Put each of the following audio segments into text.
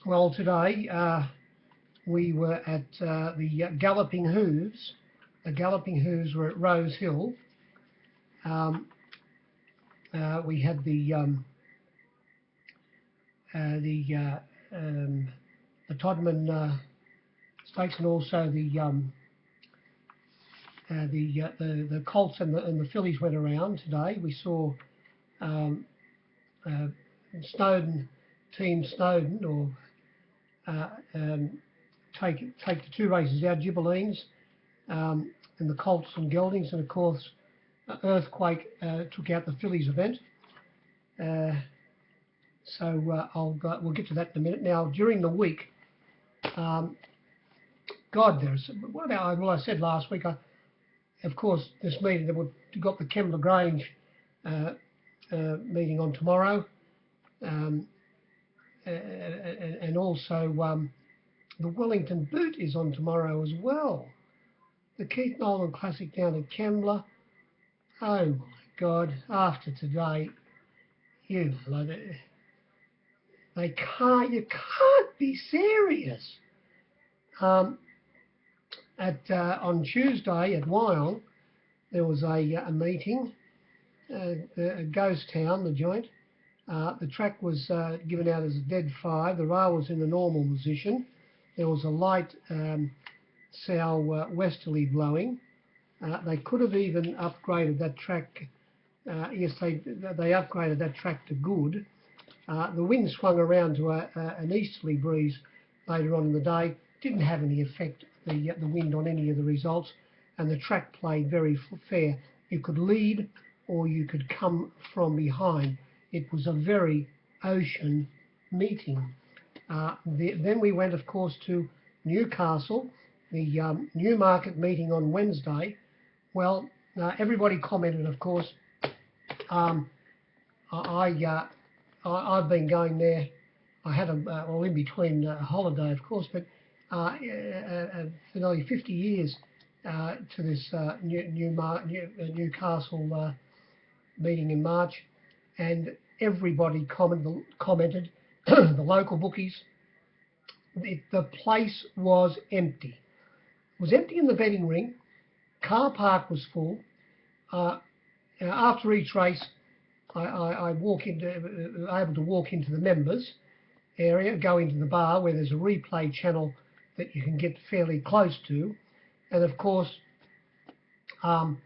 Well, today we were at the Galloping Hooves. The Galloping Hooves were at Rosehill. We had the Todman Stakes, and also the Colts and the fillies went around today. We saw Snowden, Team Snowden, or take the two races out, Gibberlines, and the Colts and Geldings, and of course Earthquake took out the fillies event. We'll get to that in a minute. Now, during the week, God, there's what I said last week. Of course, this meeting that we've got the Kembla Grange meeting on tomorrow, and also the Wellington Boot is on tomorrow as well. The Keith Nolan Classic down at Kembla. Oh my God! After today, you can't be serious. On Tuesday at Wyong, there was a meeting, a ghost town, the joint. The track was given out as a dead 5. The rail was in the normal position. There was a light south-westerly blowing. They could have even upgraded that track. Yes, they upgraded that track to good. The wind swung around to an easterly breeze later on in the day. Didn't have any effect, the wind, on any of the results, and the track played very fair. You could lead or you could come from behind. It was a very ocean meeting. Then we went, of course, to Newcastle, the Newmarket meeting on Wednesday. Well, everybody commented, of course. I've been going there. I had in between a holiday, of course, but for nearly 50 years to this Newcastle meeting in March, and everybody commented, the local bookies. The place was empty. It was empty in the betting ring. Car park was full. After each race, I able to walk into the members area, go into the bar where there's a replay channel that you can get fairly close to, and of course, on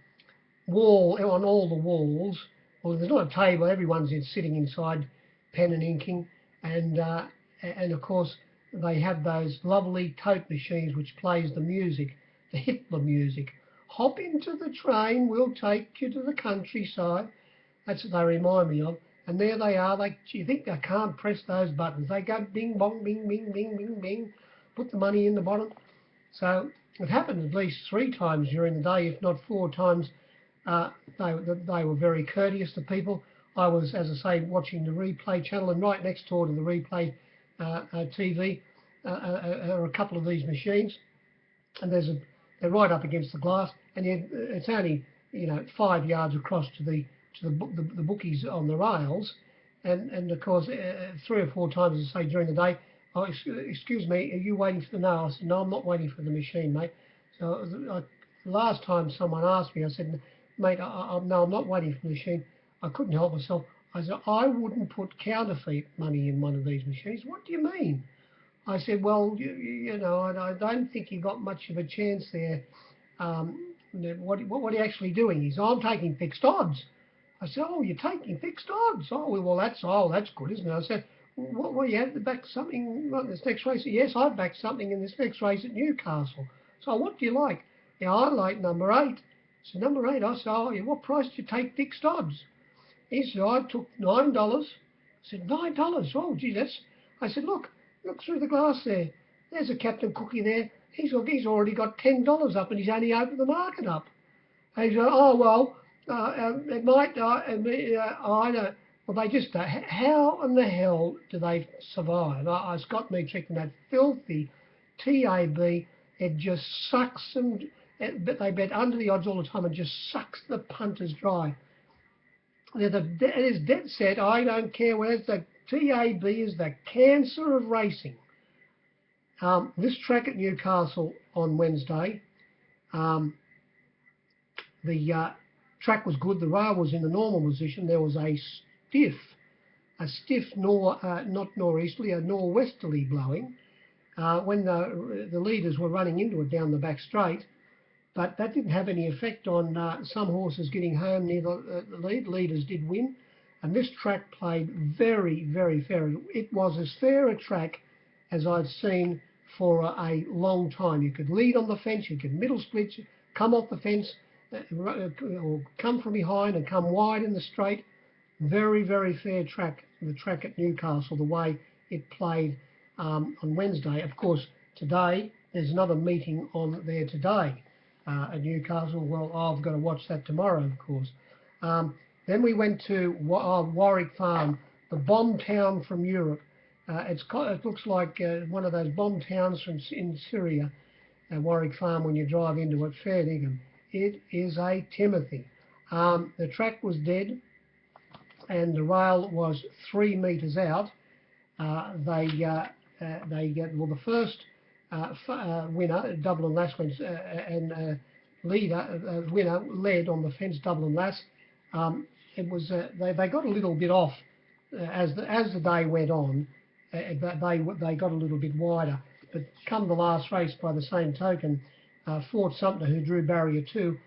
all the walls. Well, there's not a table. Everyone's sitting inside, pen and inking, and of course they have those lovely tote machines which plays the music, the Hitler music. Hop into the train, we'll take you to the countryside. That's what they remind me of. And there they are. You think they can't press those buttons? They go bing bong, bing bing bing bing bing. Put the money in the bottom. So it happened at least 3 times during the day, if not 4 times. They were very courteous to people. I was, as I say, watching the replay channel, and right next door to the replay TV are a couple of these machines, and they're right up against the glass, and it's only 5 yards across to the bookies on the rails, and of course 3 or 4 times, as I say, during the day. Oh, excuse me, are you waiting for the? No, I said, no, I'm not waiting for the machine, mate. So the last time someone asked me, I said, mate, no, I'm not waiting for the machine. I couldn't help myself. I said, I wouldn't put counterfeit money in one of these machines. What do you mean? I said, well, I don't think you got much of a chance there. What are you actually doing? He said, I'm taking fixed odds. I said, oh, you're taking fixed odds. Oh, well, that's good, isn't it? I said, what you had to back something in this next race? Yes, I backed something in this next race at Newcastle. So what do you like? Yeah, I like number 8. So number 8, I said, oh, what price did you take fixed odds? He said, I took $9. I said, $9? Oh, gee, I said, look through the glass there. There's a Captain Cookie there. He's already got $10 up, and he's only opened the market up. And he said, oh, well, it might, I don't. Well, they just, how in the hell do they survive? It's got me checking that filthy TAB. It just sucks them. But they bet under the odds all the time and just sucks the punters dry. It is dead set. I don't care whether it's the TAB is the cancer of racing. This track at Newcastle on Wednesday, the track was good. The rail was in the normal position. There was a stiff not northeasterly, a norwesterly blowing when the leaders were running into it down the back straight. But that didn't have any effect on some horses getting home near the lead. Leaders did win. And this track played very, very fair. It was as fair a track as I've seen for a long time. You could lead on the fence, you could middle split, come off the fence, or come from behind and come wide in the straight. Very, very fair track, the track at Newcastle, the way it played on Wednesday. Of course, today, there's another meeting on there today at Newcastle. Well, I've got to watch that tomorrow, of course. Then we went to Warwick Farm, the bomb town from Europe. It looks like one of those bomb towns in Syria, Warwick Farm, when you drive into it, fair dinkum. It is a Timothy. The track was dead and the rail was 3 metres out. The first winner, double and lass, winner led on the fence double and lass. They got a little bit off as the day went on. They got a little bit wider, but come the last race, by the same token, Fort Sumter, who drew barrier 2,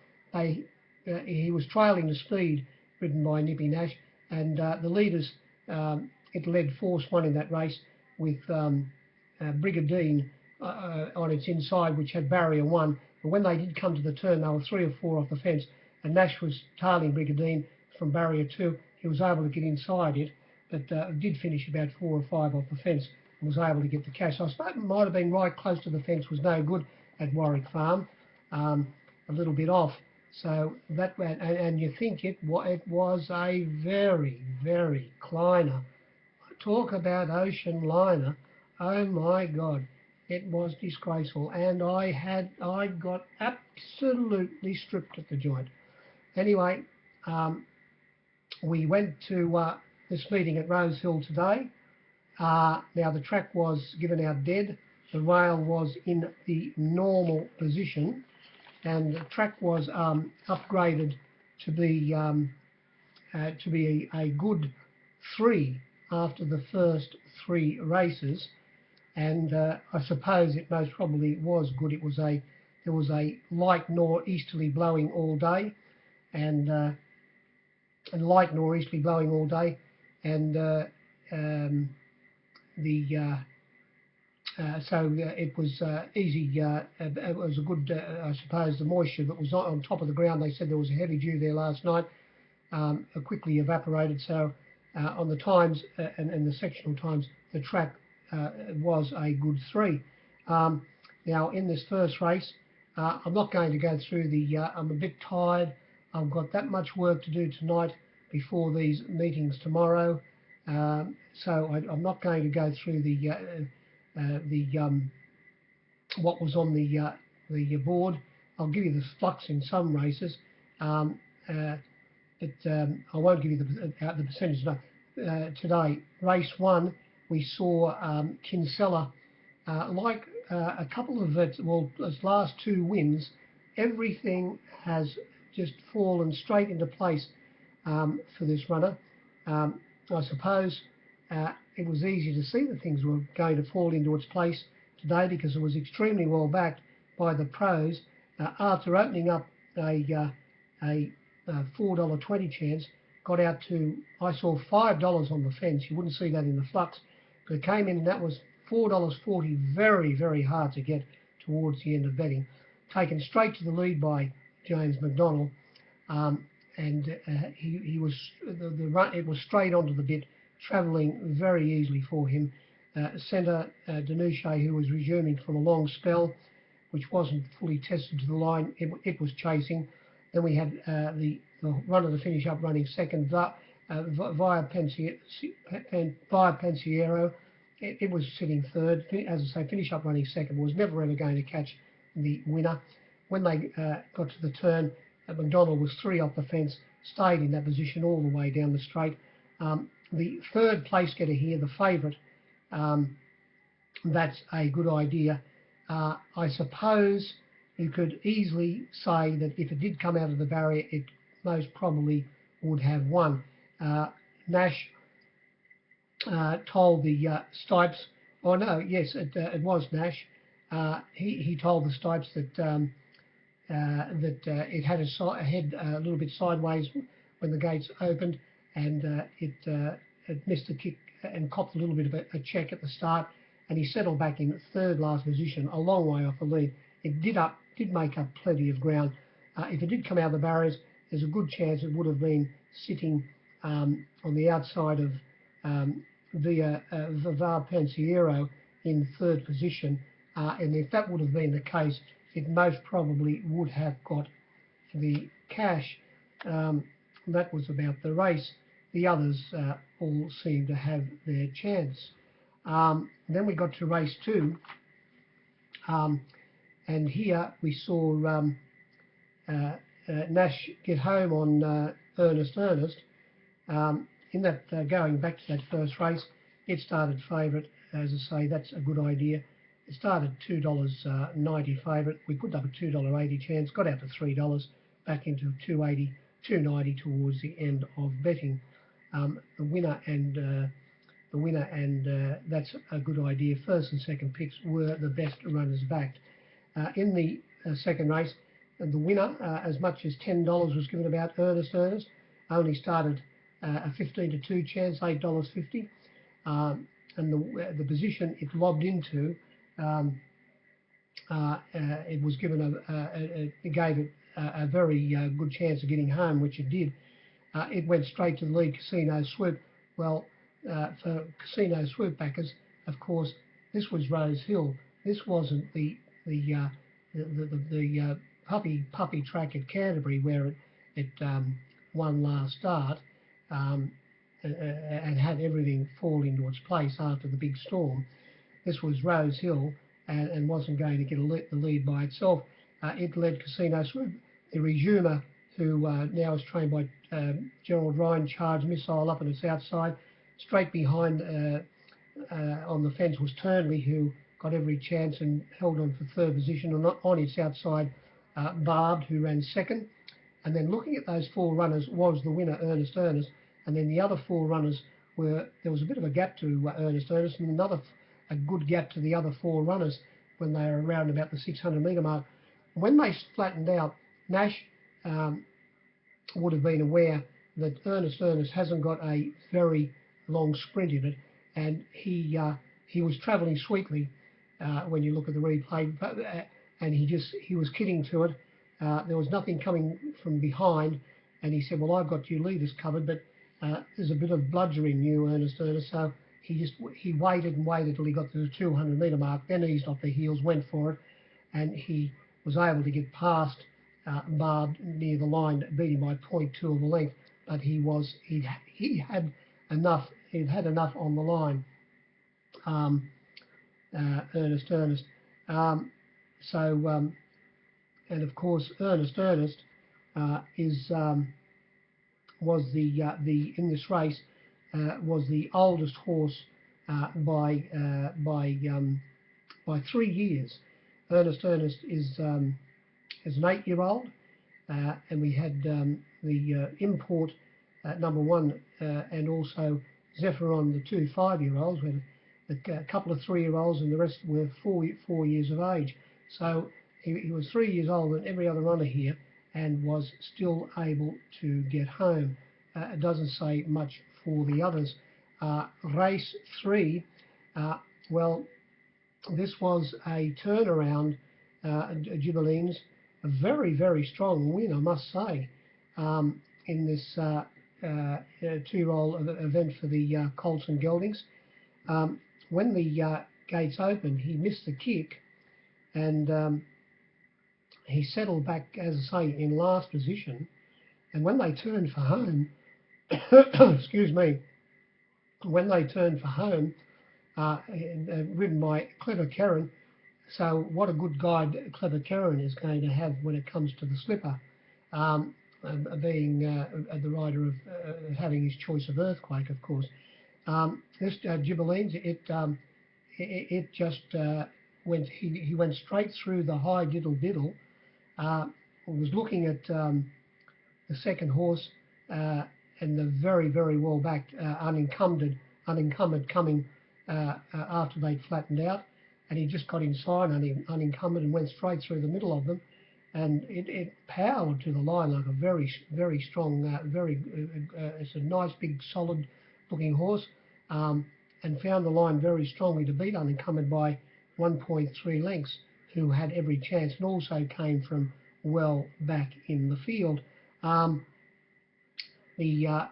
he was trailing the speed ridden by Nippy Nash, and the leaders, it led Force 1 in that race with Brigadine on its inside, which had barrier 1. But when they did come to the turn, they were 3 or 4 off the fence, and Nash was tailing Brigadine from barrier 2. He was able to get inside it, but did finish about 4 or 5 off the fence and was able to get the cash. I suppose it might have been right close to the fence, was no good at Warwick Farm, a little bit off. So that went, and you think it was a very, very Kleiner. Talk about ocean liner. Oh my God, it was disgraceful, and I got absolutely stripped at the joint. Anyway, we went to this meeting at Rosehill today. Now the track was given out dead. The rail was in the normal position, and the track was upgraded to be a good 3 after the first 3 races. And I suppose it most probably was good. There was a light northeasterly blowing all day, and light northeasterly blowing all day, and so it was easy. It was a good, I suppose, the moisture that was on top of the ground. They said there was a heavy dew there last night. Quickly evaporated. So on the times and the sectional times, the track was a good 3. Now in this first race, I'm not going to go through I'm a bit tired. I've got that much work to do tonight before these meetings tomorrow. So I'm not going to go through what was on the board. I'll give you the flux in some races, but I won't give you the percentage. Today, race 1, we saw Kinsella, like a couple of its last 2 wins, everything has just fallen straight into place for this runner. I suppose it was easy to see that things were going to fall into its place today because it was extremely well backed by the pros. After opening up a $4.20 chance, got out to, I saw $5 on the fence. You wouldn't see that in the flux, but it came in and that was $4.40, very, very hard to get towards the end of betting. Taken straight to the lead by James McDonald, and it was straight onto the bit, travelling very easily for him. Centre Danuche, who was resuming from a long spell, which wasn't fully tested to the line, it was chasing. Then we had the runner to finish up running second, via Pensiero. It was sitting third. As I say, finish up running second, was never ever going to catch the winner. When they got to the turn, McDonald was 3 off the fence, stayed in that position all the way down the straight. The third place getter here, the favourite, that's a good idea. I suppose you could easily say that if it did come out of the barrier, it most probably would have won. Nash told the Stipes, oh no, yes, it was Nash. He told the Stipes that it had a head a little bit sideways when the gates opened, and it missed the kick and copped a little bit of a check at the start, and he settled back in third last position, a long way off the lead. It did make up plenty of ground. If it did come out of the barriers, there's a good chance it would have been sitting on the outside of Vivar Pensiero in third position, and if that would have been the case, it most probably would have got the cash. That was about the race. The others all seemed to have their chance. Then we got to race 2, and here we saw Nash get home on Ernest. In that going back to that first race, it started favourite. As I say, that's a good idea. It started $2.90 favourite. We put up a $2.80 chance, got out to $3, back into $2.80, $2.90 towards the end of betting. The winner and that's a good idea. First and second picks were the best runners backed. In the second race, the winner, as much as $10 was given about Ernest, only started a 15-2 chance, $8.50. And the position it lobbed into, it was given it gave it a very good chance of getting home, which it did. It went straight to the lead Casino Swoop. Well, for Casino Swoop backers, of course, this was Rosehill. This wasn't the puppy track at Canterbury where it won last start. And had everything fall into its place after the big storm. This was Rosehill and wasn't going to get the lead by itself. It led Casino Swoop. The resumer, who now is trained by Gerald Ryan, charged Missile up on its outside. Straight behind on the fence was Turnley, who got every chance and held on for third position. And on its outside, Barbed, who ran second. And then looking at those 4 runners was the winner, Ernest. And then the other 4 runners there was a bit of a gap to Ernest, and a good gap to the other 4 runners when they were around about the 600-metre mark. When they flattened out, Nash would have been aware that Ernest hasn't got a very long sprint in it, and he was travelling sweetly when you look at the replay, and he was kidding to it. There was nothing coming from behind, and he said, well, I've got you leaders covered, but there's a bit of bludgeoning you, Ernest. So he waited and waited till he got to the 200-metre mark, then eased off the heels, went for it, and he was able to get past Barb near the line, beating by 0.2 of a length. But he had enough on the line, Ernest. And of course, Ernest was in this race was the oldest horse by 3 years. Ernest is an 8-year-old, and we had the import number 1 and also Zephyron, the 2 5-year-olds. We had a couple of 3-year-olds, and the rest were 4 years of age. So he was 3 years old than every other runner here, and was still able to get home. It doesn't say much for the others. Race 3, well, this was a turnaround. Ghibellines, a very, very strong win, I must say, in this 2-year-old event for the Colts and Geldings. When the gates opened, he missed the kick, and he settled back, as I say, in last position. And when they turned for home, excuse me, when they turned for home, ridden by Clever Karen. So what a good guide Clever Karen is going to have when it comes to the slipper, being the rider of having his choice of Earthquake, of course. This Ghibellines, it just went. He went straight through the high diddle diddle. Was looking at the second horse and the very well backed unencumbered coming after they'd flattened out, and he just got inside unencumbered and went straight through the middle of them, and it powered to the line like a very strong, it's a nice big solid looking horse, and found the line very strongly to beat unencumbered by 1.3 lengths, who had every chance and also came from well back in the field. The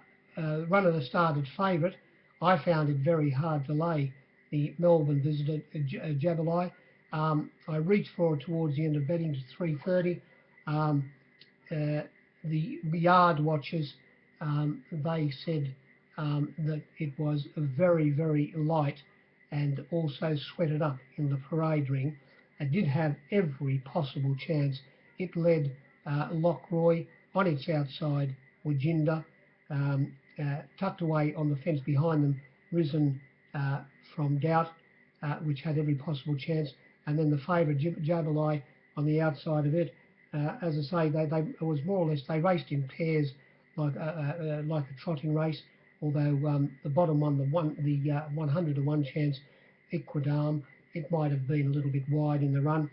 runner that started favourite, I found it very hard to lay the Melbourne visitor Jabberlie. I reached for it towards the end of betting to 3:30. The yard watchers, they said that it was very light and also sweated up in the parade ring. It did have every possible chance. It led Lockroy on its outside, Wajinda, tucked away on the fence behind them, Risen from Doubt, which had every possible chance, and then the favourite Jabberlie on the outside of it. As I say, it was more or less, they raced in pairs like a trotting race, although the bottom one, the 100 to 1 chance, Equidam, it might have been a little bit wide in the run.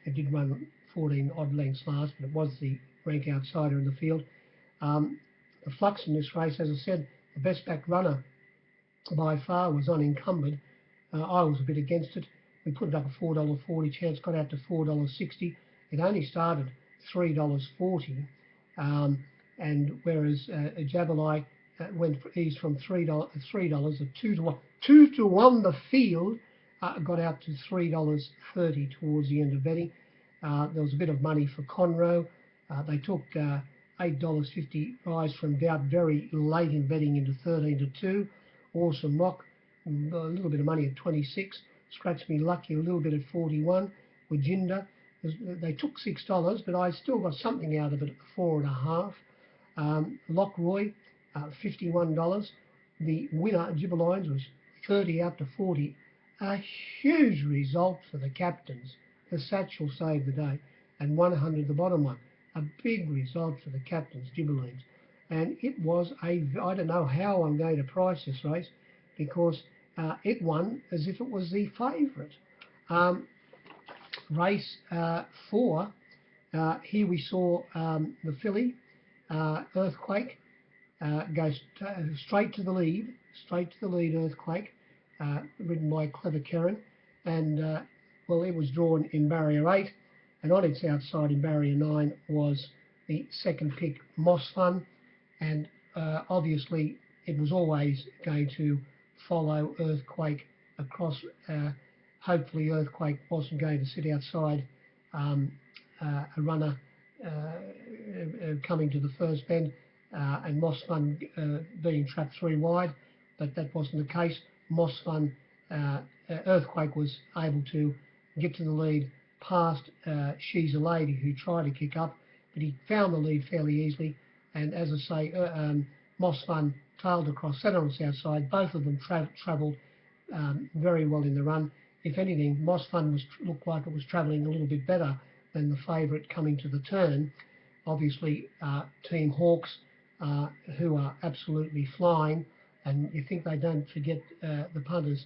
It did run 14 odd lengths last, but it was the rank outsider in the field. The flux in this race, as I said, the best back runner by far was unencumbered. I was a bit against it. We put it up a $4.40 chance, got out to $4.60. It only started $3.40, and whereas a Jabberlie went eased from $3 a 2 to 1 the field got out to $3.30 towards the end of betting. There was a bit of money for Conroe. They took $8.50 rise from Doubt very late in betting into 13 to 2. Awesome Rock, a little bit of money at 26. Scratch Me Lucky, a little bit at 41. Wajinda, they took $6, but I still got something out of it at 4.5. Lockroy, $51. The winner, Gibberlines, was 30 out to 40. A huge result for the captains. The Satchel saved the day, and 100 the bottom one. A big result for the captains, Gibberlines. And it was I don't know how I'm going to price this race, because it won as if it was the favourite. Race 4, here we saw the filly, Earthquake, goes straight to the lead, Earthquake, ridden by Clever Karen, and well, it was drawn in barrier 8, and on its outside in barrier 9 was the second pick, Moss Fun, and obviously it was always going to follow Earthquake across. Hopefully Earthquake wasn't going to sit outside a runner coming to the first bend, and Moss Fun being trapped 3 wide, but that wasn't the case. Moss Fun, Earthquake was able to get to the lead past She's a Lady, who tried to kick up, but he found the lead fairly easily, and as I say, Moss Fun tailed across, sat on its outside. Both of them travelled very well in the run. If anything, Moss Fun looked like it was travelling a little bit better than the favourite coming to the turn. Obviously, Team Hawks, who are absolutely flying, and you think they don't forget the punters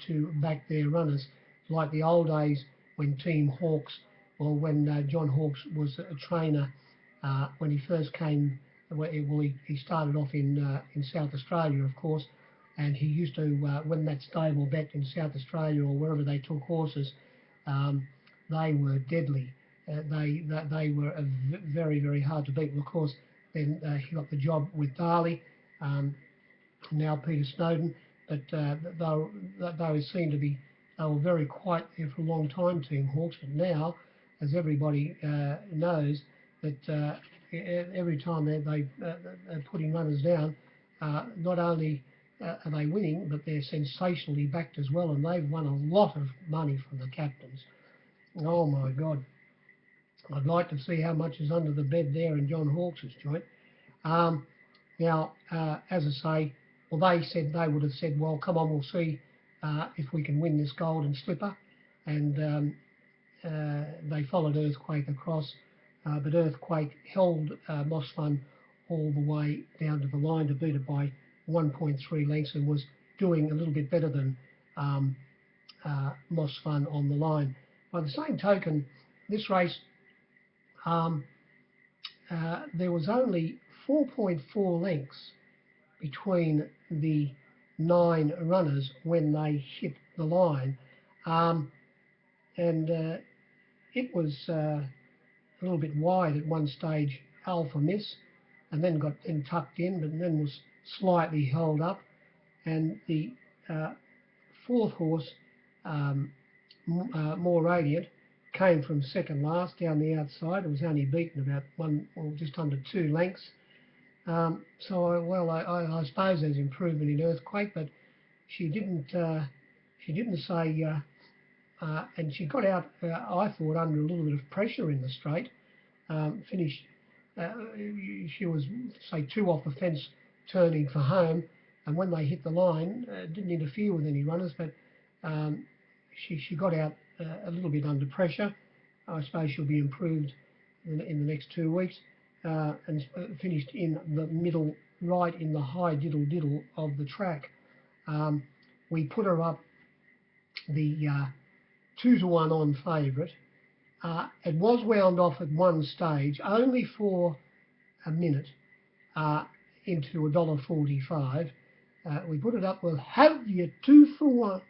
to back their runners, like the old days when Team Hawks, or when John Hawkes was a trainer, when he first came. Well, he started off in South Australia, of course, and he used to, when that stable bet in South Australia or wherever they took horses, they were deadly. They were very hard to beat. And of course, then he got the job with Darley, now Peter Snowden, but they seemed to be, they were very quiet there for a long time, Team Hawks, but now, as everybody knows, that every time they're putting runners down, not only are they winning, but they're sensationally backed as well, and they've won a lot of money from the captains. Oh my God. I'd like to see how much is under the bed there in John Hawkes' joint. Now, as I say, well, they would have said, well, come on, we'll see if we can win this Golden Slipper. And they followed Earthquake across, but Earthquake held Moss Fun all the way down to the line to beat it by 1.3 lengths, and was doing a little bit better than Moss Fun on the line. By the same token, this race, there was only 4.4 lengths between the 9 runners when they hit the line, and it was a little bit wide at one stage, Alpha Miss, and then got tucked in, but then was slightly held up. And the 4th horse, More Radiant, came from second last down the outside. It was only beaten about just under 2 lengths. I suppose there's improvement in Earthquake, but she didn't say, and she got out, I thought, under a little bit of pressure in the straight. Finished, she was, say, 2 off the fence turning for home, and when they hit the line, didn't interfere with any runners, but she got out a little bit under pressure. I suppose she'll be improved in the next 2 weeks, and finished in the middle, right in the high diddle of the track. We put her up the 2-to-1 on favourite. It was wound off at one stage, only for a minute, into $1.45. We put it up, we'll have you 2-for-1.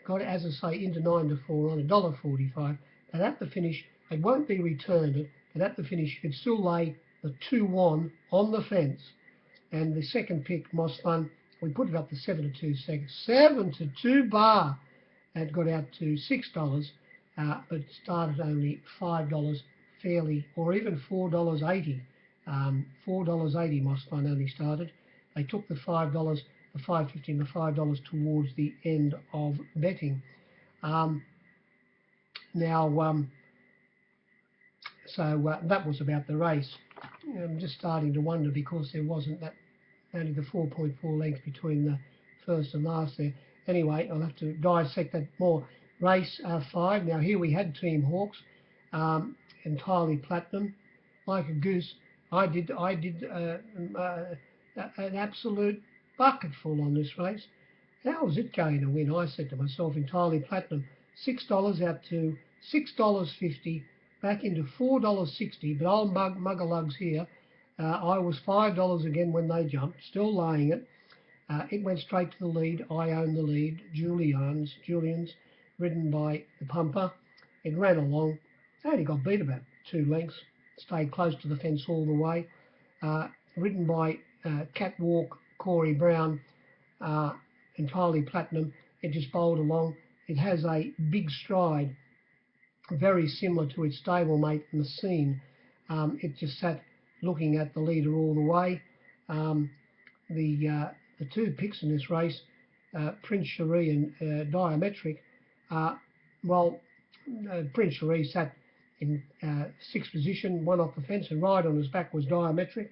Got it, as I say, into 9-to-4 on $1.45. But at the finish, it won't be returned, but at the finish, you could still lay the 2-1 on the fence. And the second pick, Moss Fun, we put it up to 7-to-2 seconds. 7-to-2 bar. It got out to $6, but started only $5 fairly, or even $4.80. $4.80 Moss Fun only started. They took the $5, the $5.50 and the $5 towards the end of betting. That was about the race. I'm just starting to wonder, because there wasn't that, only the 4.4 lengths between the first and last there. Anyway, I'll have to dissect that more. Race 5. Now here we had Team Hawks, entirely platinum, like a goose. I did an absolute bucketful on this race. How was it going to win? I said to myself, entirely platinum. $6 out to $6.50, back into $4.60. But I'll mug a lugs here. I was $5 again when they jumped, still laying it. It went straight to the lead. I owned the lead. Julian's, ridden by the pumper. It ran along. Only got beat about 2 lengths. Stayed close to the fence all the way. Ridden by Catwalk, Corey Brown, entirely platinum. It just bowled along. It has a big stride, very similar to its stablemate Messine. It just sat looking at the leader all the way. The 2 picks in this race, Prince Cherie and Diametric, Prince Cherie sat in 6th position, 1 off the fence, and right on his back was Diametric.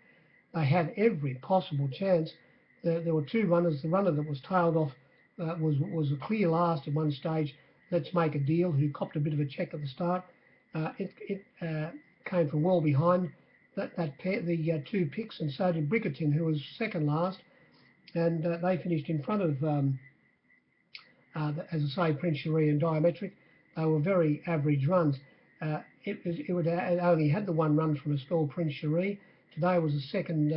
They had every possible chance. There were 2 runners. The runner that was tailed off was a clear last at one stage. Let's Make a Deal, who copped a bit of a check at the start. It came from well behind that pair, the 2 picks, and so did Brickerton, who was second last. And they finished in front of, as I say, Prince Cherie and Diametric. They were very average runs. It only had the 1 run from a stall, Prince Cherie. Today was second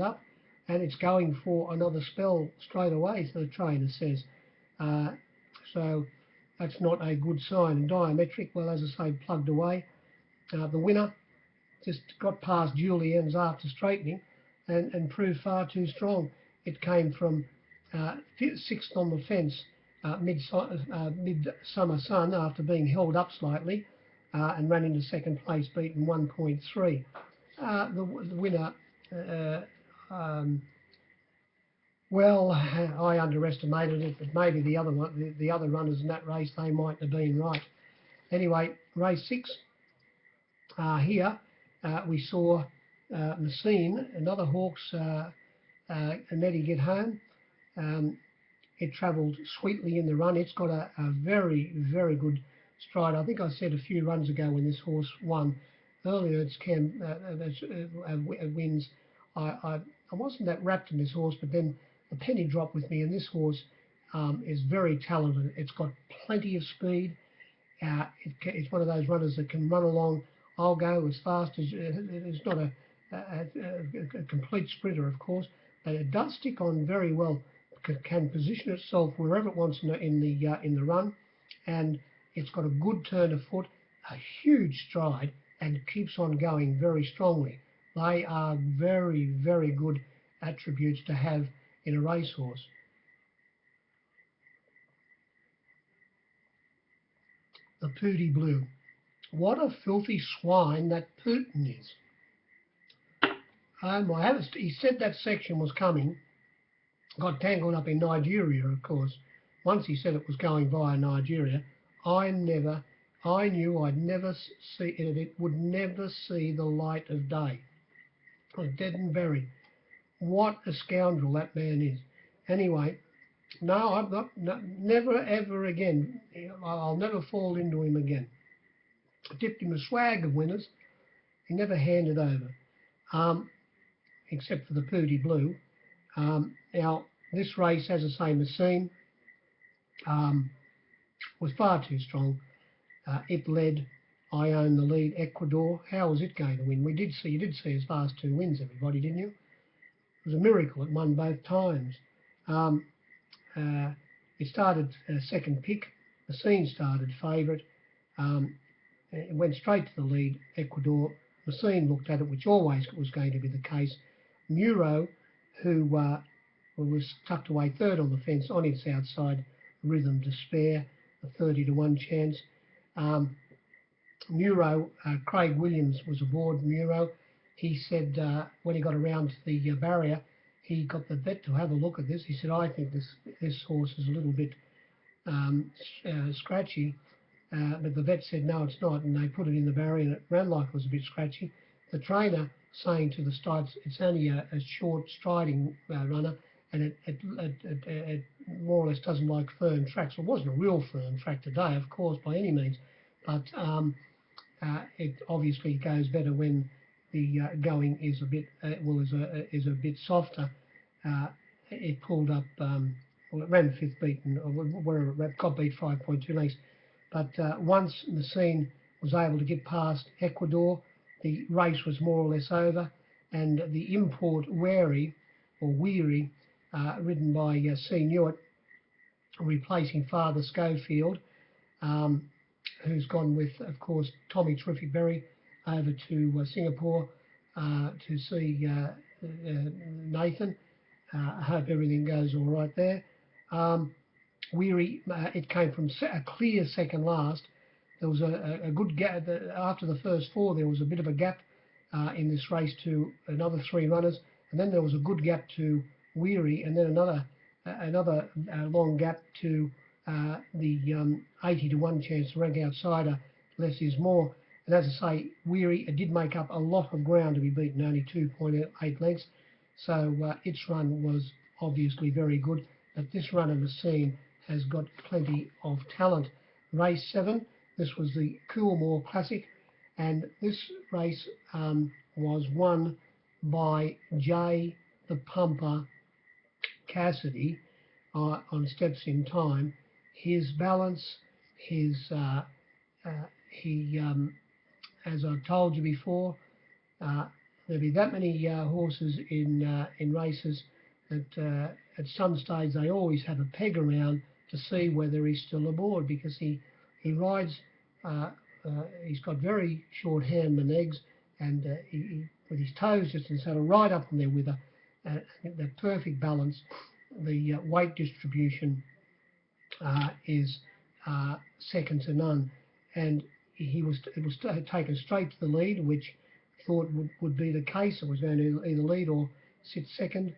up, and it's going for another spell straight away, so the trainer says. So that's not a good sign. And Diametric, well, as I say, plugged away. The winner just got past Julien's after straightening and proved far too strong. It came from 6th on the fence, Midsummer Sun, after being held up slightly, and ran into second place, beaten 1.3. The winner, well, I underestimated it, but maybe the other runners in that race, they mightn't have been right. Anyway, race 6. Here we saw Messine, another Hawks, and Nettie Get Home. It travelled sweetly in the run. It's got a very, very good stride. I think I said a few runs ago when this horse won, early wins. I wasn't that wrapped in this horse, but then the penny dropped with me, and this horse is very talented. It's got plenty of speed. It's one of those runners that can run along. I'll go as fast as it's not a complete sprinter, of course, but it does stick on very well. Can position itself wherever it wants in the run, and it's got a good turn of foot, a huge stride, and keeps on going very strongly. They are very, very good attributes to have in a racehorse. The Pooty Blue. What a filthy swine that Putin is. Oh my, he said that section was coming. Got tangled up in Nigeria, of course. Once he said it was going via Nigeria, I knew I'd never see it. It would never see the light of day. It was dead and buried. What a scoundrel that man is. Anyway, no, I'm not, never ever again. I'll never fall into him again. I tipped him a swag of winners. He never handed over, except for the Pooty Blue. Now, this race, as I say, Messine was far too strong. It led. I own the lead. Ecuador. How was it going to win? You did see as far as 2 wins, everybody, didn't you? It was a miracle. It won both times. It started second pick. Messine started favourite. It went straight to the lead. Ecuador. Messine looked at it, which always was going to be the case. Muro, who was tucked away third on the fence on its outside, Rhythm Despair, a 30-1 chance. Muro, Craig Williams was aboard Muro. He said when he got around to the barrier, he got the vet to have a look at this. He said, I think this horse is a little bit scratchy. But the vet said, no, it's not. And they put it in the barrier and it ran like it was a bit scratchy. The trainer saying to the starts, it's only a short striding runner, and it more or less doesn't like firm tracks. Well, it wasn't a real firm track today, of course, by any means, but it obviously goes better when the going is a bit is a bit softer. It pulled up, well, it ran fifth beaten, or wherever it got beat 5.2 lengths. But once Messine was able to get past Ecuador, the race was more or less over, and the import Weary, ridden by C. Newitt, replacing Father Schofield, who's gone with, of course, Tommy Terrific Berry over to Singapore to see Nathan. I hope everything goes all right there. Weary, it came from a clear second last. There was a good gap. After the first 4, there was a bit of a gap in this race to another 3 runners, and then there was a good gap to Weary, and then another long gap to the 80-1 chance to rank outsider, less is more. And as I say, Weary, it did make up a lot of ground to be beaten, only 2.8 lengths. So its run was obviously very good, but this runner, Messine, has got plenty of talent. Race 7, this was the Coolmore Classic, and this race was won by Jay the Pumper Cassidy on steps in time. His balance, as I've told you before, there'll be that many horses in races that at some stage they always have a peg around to see whether he's still aboard, because he rides. He's got very short hand and legs, and he, with his toes just in the saddle, right up in there with the perfect balance. The weight distribution is second to none, and it was taken straight to the lead, which thought would be the case. It was going to either lead or sit second.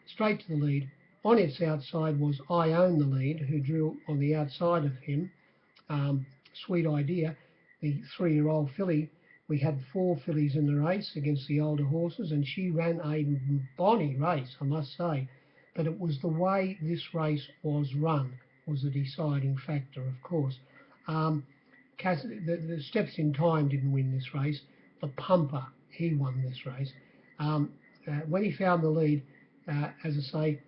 Straight to the lead. On its outside was I Own the Lead, who drew on the outside of him. Sweet Idea, the 3-year-old filly. We had 4 fillies in the race against the older horses, and she ran a bonny race, I must say. but it was the way this race was run was a deciding factor, of course. The Steps in Time didn't win this race. The Pumper, he won this race. When he found the lead, as I say,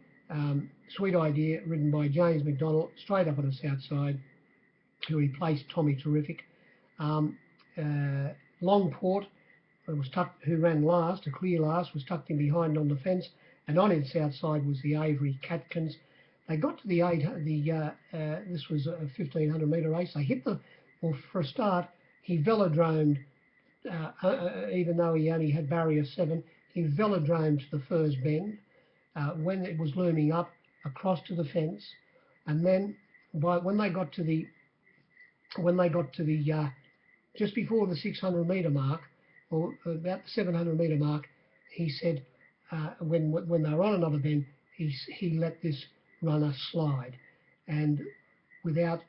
Sweet Idea, ridden by James McDonald, straight up on his outside, who replaced Tommy Terrific. Longport, who ran last, a clear last, was tucked in behind on the fence, and on its outside was the Avery Catkins. They got to this was a 1500 metre race. They hit for a start, he velodromed, even though he only had barrier 7, he velodromed to the first bend when it was looming up across to the fence, and then when they got to the just before the 600 metre mark, or about the 700 metre mark, he said when they were on another bend, he let this runner slide, and without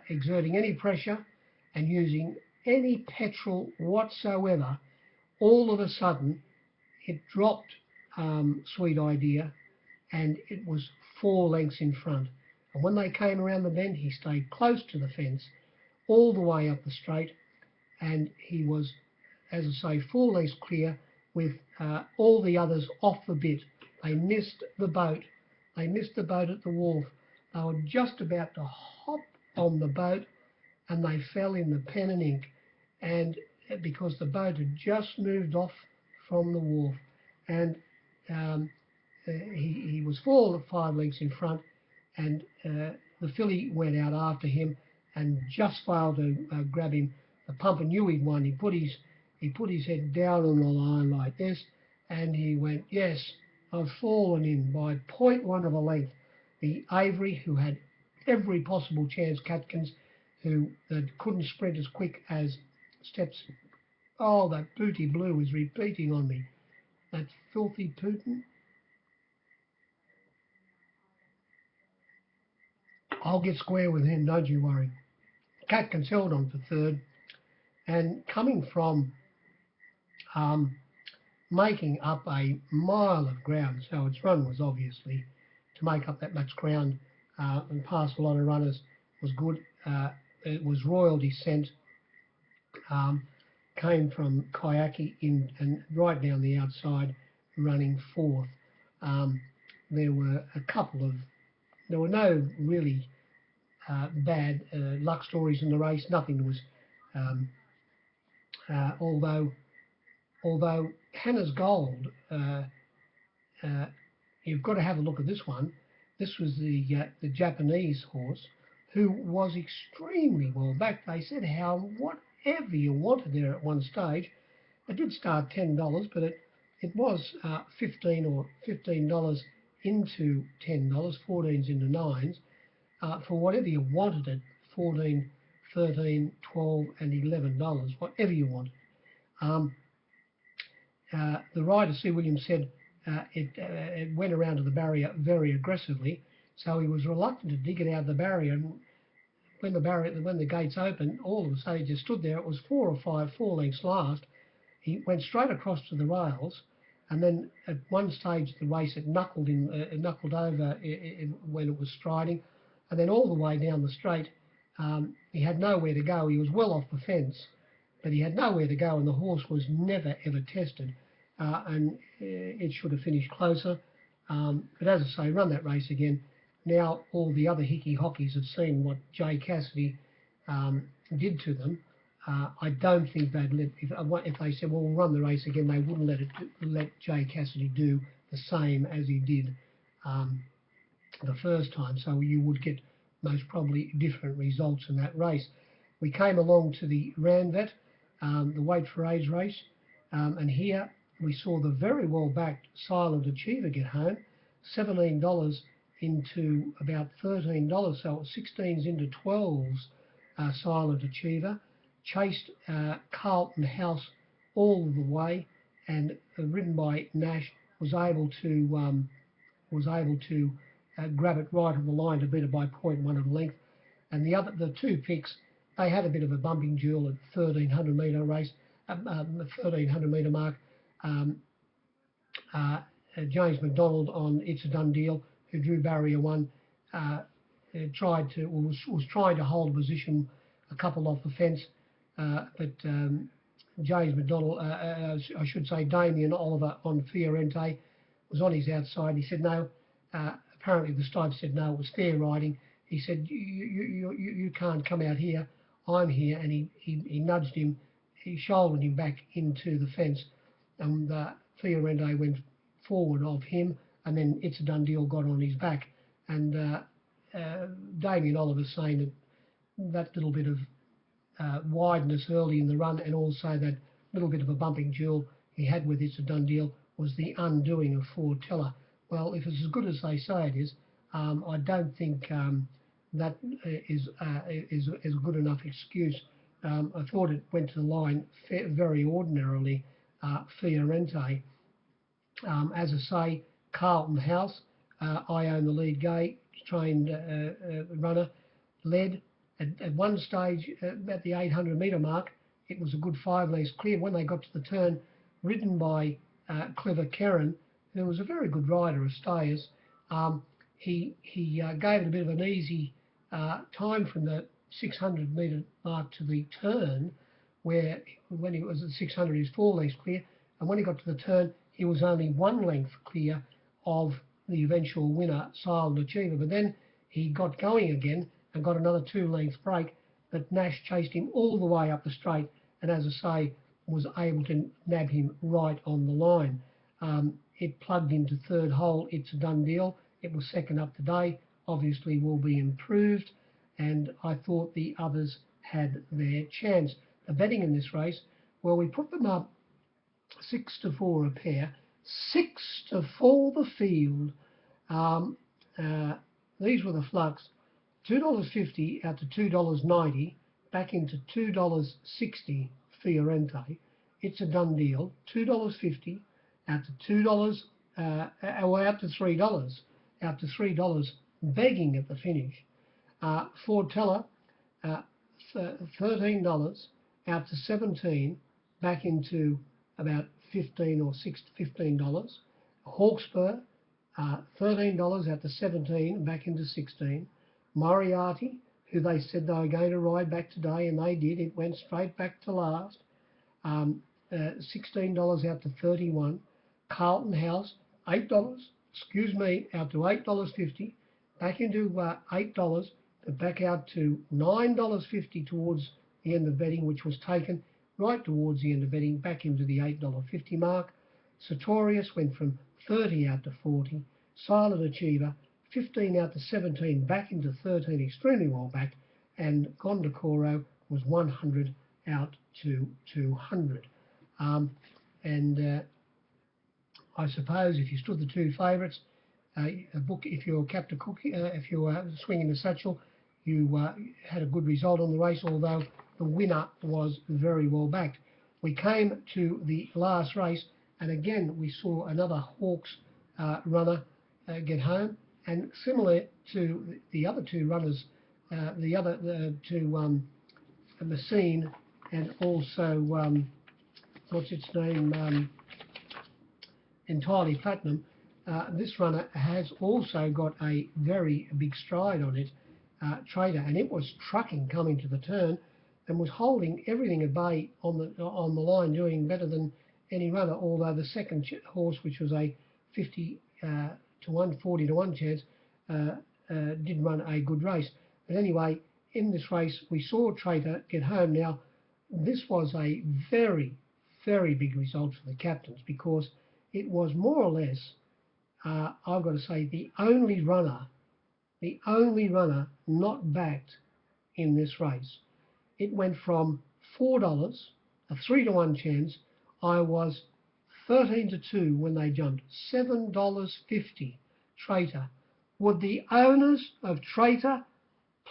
exerting any pressure and using any petrol whatsoever, all of a sudden it dropped Sweet Idea, and it was 4 lengths in front. And when they came around the bend, he stayed close to the fence all the way up the straight, and he was, as I say, 4 lengths clear with all the others off the bit. They missed the boat. They missed the boat at the wharf. They were just about to hop on the boat, and they fell in the pen and ink, and because the boat had just moved off from the wharf, and he was 4 or 5 lengths in front, and the filly went out after him and just failed to grab him. The Pumper knew he'd won. He put his head down on the line like this, and he went, "Yes, I've fallen in by 0.1 of a length." The Avery, who had every possible chance, Catkins, who couldn't sprint as quick as Steps. Oh, that Booty Blue is repeating on me. That filthy Putin. I'll get square with him, don't you worry. Catkins held on for third, and coming from making up a mile of ground, so its run was obviously to make up that much ground and pass a lot of runners was good. It was Royal Descent, came from Kayaki in and right down the outside, running 4th. There were no really bad luck stories in the race. Nothing was, although Hannah's Gold, you've got to have a look at this one. This was the Japanese horse, who was extremely well backed. They said whatever you wanted there at one stage. It did start $10, but it was $15 into $10, 14s into 9s, for whatever you wanted it, $14, $13, $12, and $11, whatever you wanted. The rider, C. Williams, said it went around to the barrier very aggressively, so he was reluctant to dig it out of the barrier. And when the gates opened, all of a sudden he just stood there. It was 4 lengths last. He went straight across to the rails, and then at one stage of the race it knuckled over when it was striding, and then all the way down the straight he had nowhere to go. He was well off the fence, but he had nowhere to go, and the horse was never ever tested, and it should have finished closer. But as I say, run that race again. Now all the other hickey hockeys have seen what Jay Cassidy did to them. I don't think they'd if they said, well, we'll run the race again, they wouldn't let Jay Cassidy do the same as he did the first time. So you would get most probably different results in that race. We came along to the Ranvet, the Wait for Age race, and here we saw the very well backed Silent Achiever get home, $17 into about $13, so it was 16s into 12s. Silent Achiever chased Carlton House all the way, and ridden by Nash was able to grab it right on the line to beat it by 0.1 of a length. And the two picks, they had a bit of a bumping duel at 1300 metre race, 1300 metre mark. James McDonald on It's a Done Deal, who drew barrier 1, was trying to hold a position a couple off the fence, but James McDonald, I should say Damien Oliver on Fiorente, was on his outside. He said no. Apparently the Stipe said no, it was fair riding. He said, you can't come out here, I'm here, and he nudged him, he shouldered him back into the fence, and Fiorente went forward of him, and then It's a Done Deal got on his back, and Damien Oliver saying that little bit of wideness early in the run, and also that little bit of a bumping duel he had with It's a Done Deal, was the undoing of Fortella. Well, if it's as good as they say it is, I don't think that is a good enough excuse. I thought it went to the line very ordinarily, Fiorente. As I say, Carlton House, I Own the Lead Gay, trained runner, led. At one stage, at the 800 metre mark, it was a good 5 lengths clear. When they got to the turn, ridden by Clever Keren, who was a very good rider of stayers, he gave it a bit of an easy time from the 600 metre mark to the turn, where when he was at 600, he was 4 lengths clear, and when he got to the turn, he was only 1 length clear of the eventual winner, Silent Achiever. But then he got going again and got another 2 lengths break, but Nash chased him all the way up the straight, and as I say, was able to nab him right on the line. It plugged into third hole. It's a Done Deal. It was second up today. Obviously will be improved, and I thought the others had their chance. The betting in this race, well, we put them up 6-4 a pair, 6-4 the field. These were the flux. $2.50 out to $2.90, back into $2.60 Fiorente. It's a Done Deal. $2.50 out to $2, out to $3, out to $3, begging at the finish. Fortella, $13 out to 17, back into about $15 or $15. Hawkspur, $13 out to 17, back into 16. Moriarty, who they said they were going to ride back today, and they did. It went straight back to last. $16 out to 31. Carlton House, $8, out to $8.50, back into $8, but back out to $9.50 towards the end of betting, which was taken right towards the end of betting, back into the $8.50 mark. Sartorius went from 30 out to 40. Silent Achiever, 15 out to 17, back into 13, extremely well back. And Gondokoro was 100 out to 200. I suppose if you stood the two favourites, a book, if you're Captain Cook, if you were swinging the satchel, you had a good result on the race, although the winner was very well backed. We came to the last race, and again we saw another Hawks runner get home, and similar to the other two runners, the two Messine and also what's its name, Entirely Platinum. This runner has also got a very big stride on it, Trader, and it was trucking coming to the turn and was holding everything at bay on the line, doing better than any runner, although the second horse, which was a 50 to 1, 40 to 1 chance, did run a good race. But anyway, in this race, we saw Trader get home. Now, this was a very, very big result for the captains, because it was more or less, I've got to say, the only runner not backed in this race. It went from $4, a 3 to 1 chance. I was 13 to 2 when they jumped, $7.50. Traitor. Would the owners of Traitor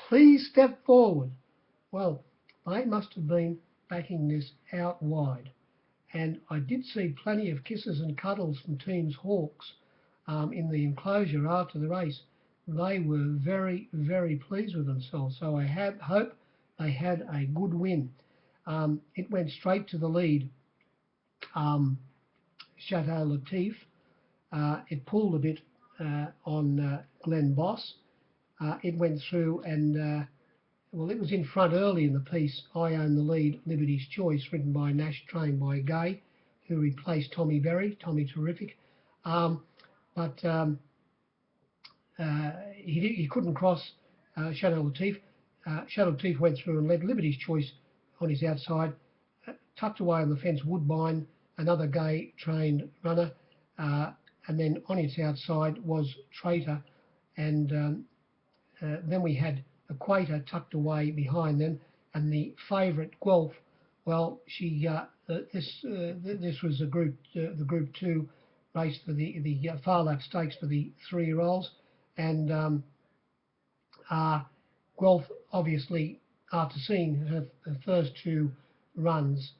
please step forward? Well, they must have been backing this out wide. And I did see plenty of kisses and cuddles from Teams Hawks in the enclosure after the race. They were very, very pleased with themselves. So I hope they had a good win. It went straight to the lead. Chateau Latif, It pulled a bit on Glen Boss. It went through and well, it was in front early in the piece. I Own the Lead, Liberty's Choice, written by Nash, trained by Gay, who replaced Tommy Berry. Tommy terrific. But he couldn't cross Shadow Latif. Shadow Latif went through and led Liberty's Choice on his outside, tucked away on the fence Woodbine, another Gay trained runner, and then on its outside was Traitor, and then we had Equator tucked away behind them, and the favourite Guelph. Well, she this was the Group 2 race for the Far Lap Stakes for the 3-year-olds, and Guelph, obviously, after seeing her first 2 runs,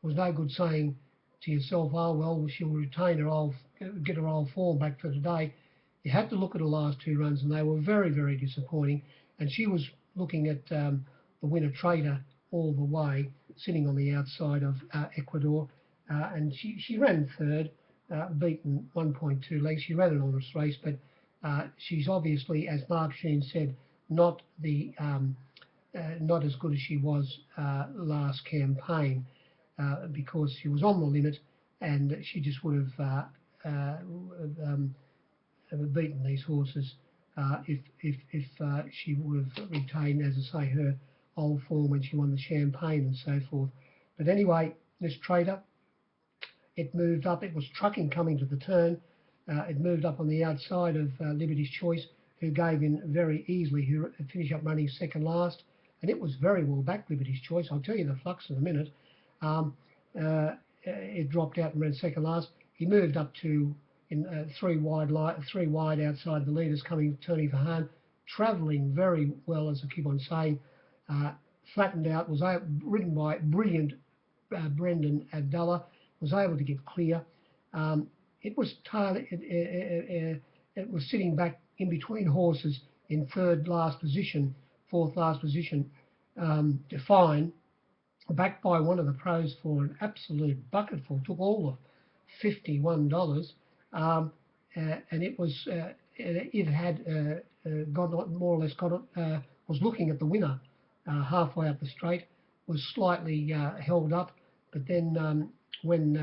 was no good saying to yourself, oh well, she'll retain her old, get her old form back for today. You had to look at the last 2 runs, and they were very, very disappointing. And she was looking at the winner Traitor all the way, sitting on the outside of Ecuador, and she ran third, beaten 1.2 lengths. She ran an honest race, but she's obviously, as Mark Sheen said, not as good as she was last campaign, because she was on the limit, and she just would have beaten these horses if she would have retained, as I say, her old form when she won the Champagne and so forth. But anyway, this Traitor, it moved up. It was trucking coming to the turn. It moved up on the outside of Liberty's Choice, who gave in very easily, who finished up running second last, and it was very well back, Liberty's Choice. I'll tell you the flux in a minute. It dropped out and ran second last. He moved up to in 3 wide outside the leaders, turning for home, travelling very well, as I keep on saying. Flattened out, was ridden by brilliant Brendan Abdallah, was able to get clear. It was sitting back in between horses in fourth last position, Define, backed by one of the pros for an absolute bucketful, took all of $51, and it was it had got more or less was looking at the winner halfway up the straight, was slightly held up, but then when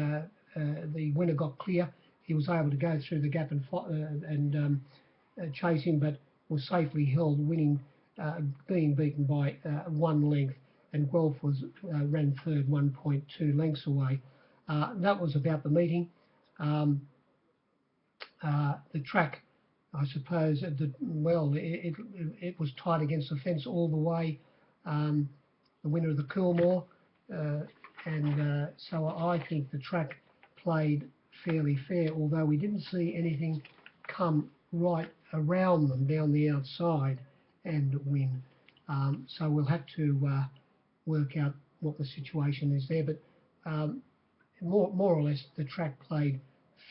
the winner got clear, he was able to go through the gap and chase him, but was safely held, winning, being beaten by 1 length, and Guelph ran third, 1.2 lengths away. That was about the meeting. The track, I suppose, it was tight against the fence all the way. The winner of the Coolmore, and so I think the track played fairly fair, although we didn't see anything come right around them down the outside and win. So we'll have to work out what the situation is there, but more or less the track played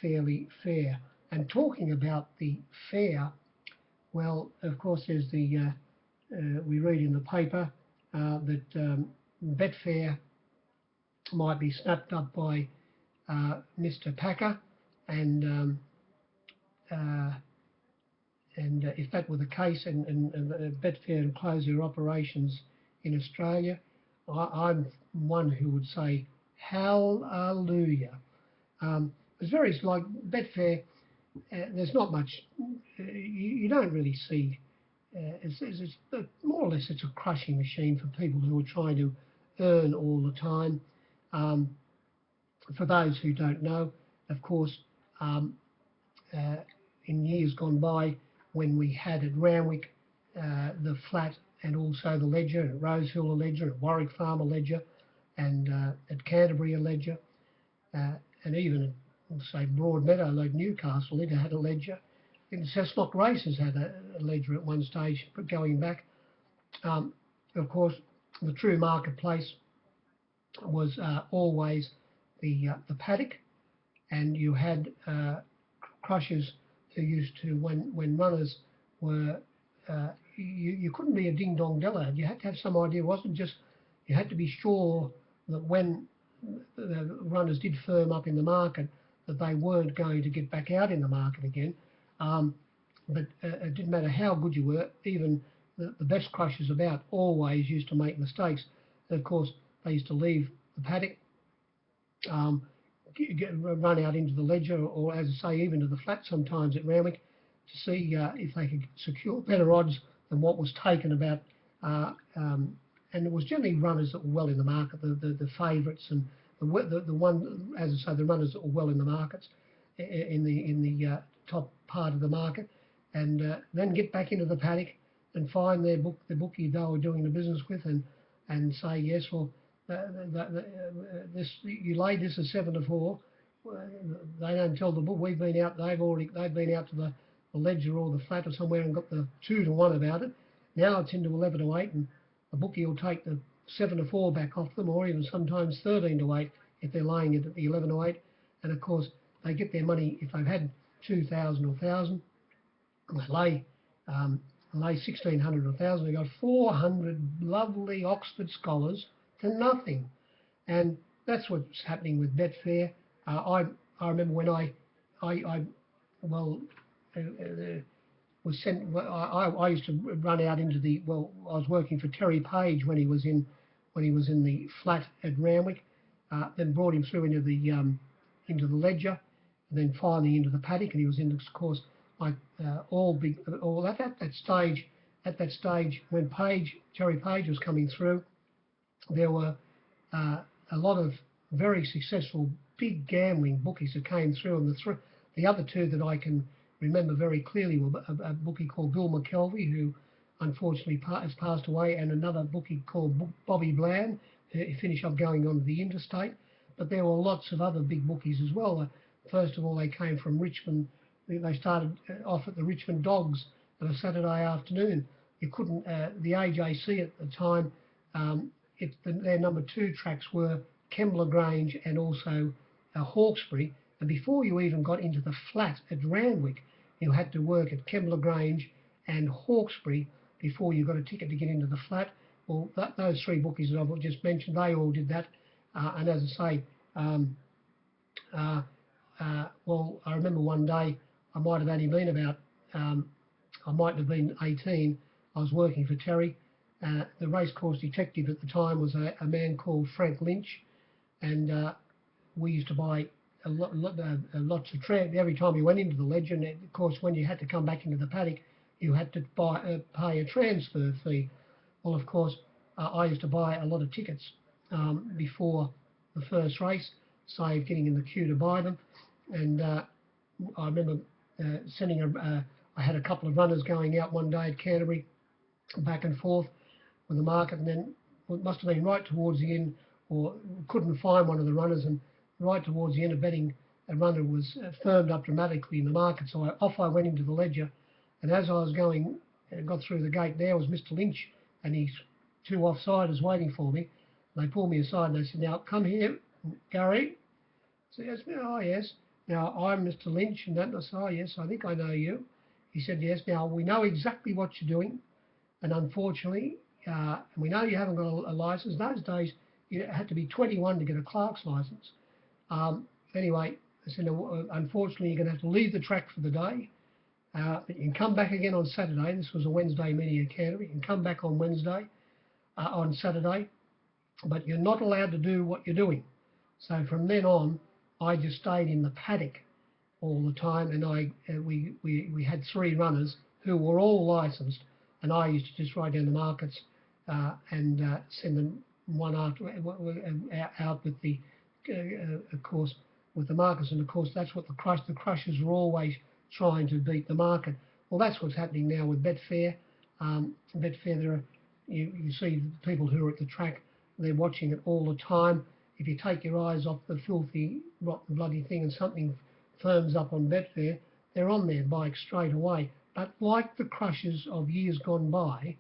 fairly fair. And talking about the fair, well, of course, there's the we read in the paper that Betfair might be snapped up by Mr. Packer, and if that were the case, and Betfair close their operations in Australia, I'm one who would say hallelujah. It's very like Betfair. There's not much. You don't really see. It's more or less it's a crushing machine for people who are trying to earn all the time. For those who don't know, of course, in years gone by, when we had at Randwick the flat and also the ledger, at Rosehill a ledger, at Warwick Farm a ledger, and at Canterbury a ledger, and even at, say, Broadmeadow, like Newcastle, it had a ledger. And Cessnock Races had a ledger at one stage, but going back, of course, the true marketplace was always the paddock, and you had crushers who used to, when runners were, you couldn't be a ding-dong dellad. You had to have some idea. It wasn't just, you had to be sure that when the runners did firm up in the market, that they weren't going to get back out in the market again. But it didn't matter how good you were, even the best crushers about always used to make mistakes. And of course, they used to leave the paddock, um, run out into the ledger, or as I say, even to the flat sometimes at Randwick, to see if they could secure better odds than what was taken about. And it was generally runners that were well in the market, the favourites, and the one, as I say, the runners that were well in the markets, in the top part of the market, and then get back into the paddock and find the bookie they were doing the business with, and say, yes, well, this, you laid this as 7-4. They don't tell the book. We've been out. They've been out to the ledger or the flat or somewhere and got the 2-1 about it. Now it's into 11-8, and the bookie will take the 7-4 back off them, or even sometimes 13-8 if they're laying it at the 11-8. And of course, they get their money if they've had 2,000 or 1,000. They lay 1,600 or 1,000. They got 400 lovely Oxford scholars to nothing, and that's what's happening with Betfair. I remember when I was sent. I used to run out into the. Well, I was working for Terry Page when he was in the flat at Randwick. Then brought him through into the ledger, and then finally into the paddock. And he was in, of course, like all at that stage. At that stage, when Terry Page was coming through, there were a lot of very successful big gambling bookies that came through, and the other two that I can remember very clearly were a bookie called Bill McKelvey, who unfortunately has passed away, and another bookie called Bobby Bland, who finished up going on to the interstate. But there were lots of other big bookies as well. First of all, they came from Richmond. They started off at the Richmond Dogs on a Saturday afternoon. You couldn't, the AJC at the time, their number 2 tracks were Kembla Grange and also Hawkesbury. And before you even got into the flat at Randwick, you had to work at Kembla Grange and Hawkesbury before you got a ticket to get into the flat. Well, those 3 bookies that I've just mentioned, they all did that. And as I say, well, I remember one day I might have only been about, I might have been 18. I was working for Terry. The racecourse detective at the time was a man called Frank Lynch, and we used to buy lots of tram every time you went into the ledger. And of course, when you had to come back into the paddock, you had to pay a transfer fee. Well, of course, I used to buy a lot of tickets before the first race, save getting in the queue to buy them. And I remember I had a couple of runners going out one day at Canterbury, back and forth with the market, and then it must have been right towards the end, or couldn't find one of the runners, and right towards the end of betting, a runner was firmed up dramatically in the market. So off I went into the ledger, and as I was going, got through the gate, there was Mr. Lynch and his 2 offsiders waiting for me. And they pulled me aside and they said, "Now come here, Gary." So yes, oh yes. Now I'm Mr. Lynch and that. And I said, "Oh yes, I think I know you." He said, "Yes. Now we know exactly what you're doing, and unfortunately, we know you haven't got a license. Those days, you had to be 21 to get a clerk's license." Anyway, I said, "No, unfortunately, you're going to have to leave the track for the day. But you can come back again on Saturday." This was a Wednesday meeting in Canterbury. "You can come back on on Saturday, but you're not allowed to do what you're doing." So from then on, I just stayed in the paddock all the time, and we had 3 runners who were all licensed, and I used to just ride down the markets and send them one after out with the, of course, with the markets, and of course that's what the crushers are always trying to beat the market. Well, that's what's happening now with Betfair. Betfair, you see people who are at the track, they're watching it all the time. If you take your eyes off the filthy, rotten bloody thing and something firms up on Betfair, they're on their bike straight away. But like the crushers of years gone by,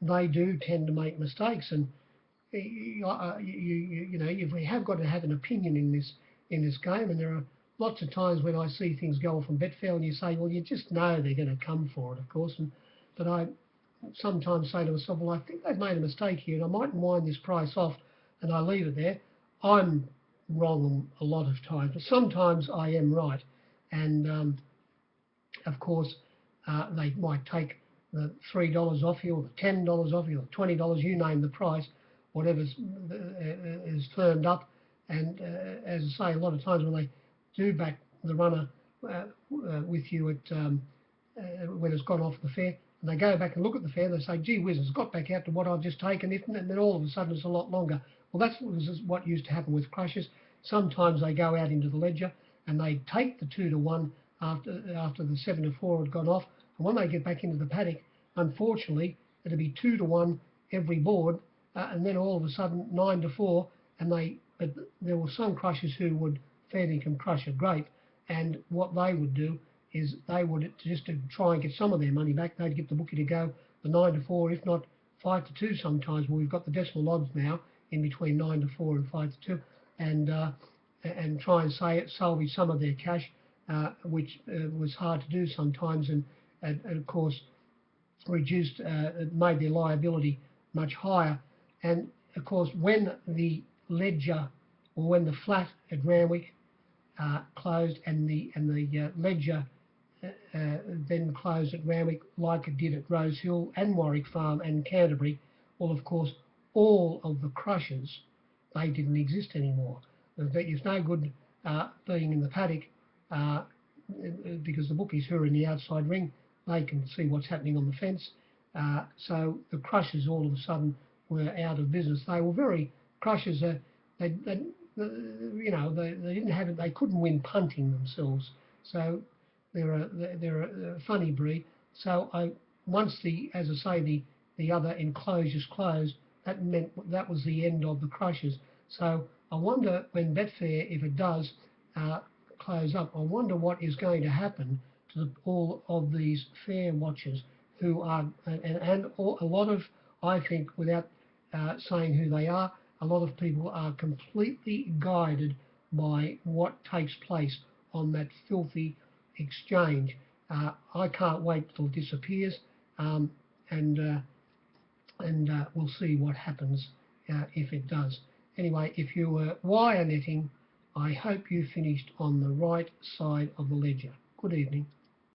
they do tend to make mistakes, and you know, we have got to have an opinion in this game, and there are lots of times when I see things go off from Betfair, and you say, well, you just know they're going to come for it, of course, but I sometimes say to myself, well, I think they've made a mistake here, and I mightn't wind this price off and I leave it there. I'm wrong a lot of times, but sometimes I am right. And of course, they might take the $3 off you, or the $10 off you, or $20, you name the price, whatever's is firmed up. And as I say, a lot of times when they do back the runner with you at when it's gone off the fare, and they go back and look at the fare, they say, gee whiz, it's got back out to what I've just taken, and then all of a sudden it's a lot longer. Well, that's what used to happen with crushers. Sometimes they go out into the ledger and they take the 2 to 1 after the 7 to 4 had gone off, and when they get back into the paddock, unfortunately, it'll be 2 to 1 every board, and then all of a sudden 9 to 4, but there were some crushers who would fair dinkum crush a grape, and what they would do is they would, just to try and get some of their money back, they'd get the bookie to go the 9 to 4, if not 5 to 2 sometimes. Well, we've got the decimal odds now in between 9 to 4 and 5 to 2, and try and salvage some of their cash, which was hard to do sometimes, and of course reduced, it made their liability much higher. And of course, when the ledger, or when the flat at Randwick closed, and the ledger then closed at Randwick, like it did at Rosehill and Warwick Farm and Canterbury, well, of course, all of the crushers, they didn't exist anymore. It's no good being in the paddock, because the bookies who are in the outside ring, they can see what's happening on the fence. So the crushers all of a sudden were out of business. They were very crushers. They didn't have it. They couldn't win punting themselves. So they're a funny breed. So once as I say, the other enclosures closed, that meant that was the end of the crushers. So I wonder when Betfair, if it does close up, I wonder what is going to happen to all of these fair watchers who are, and a lot of, I think, without saying who they are, a lot of people are completely guided by what takes place on that filthy exchange. I can't wait till it disappears, and we'll see what happens if it does. Anyway, if you were wire netting, I hope you finished on the right side of the ledger. Good evening.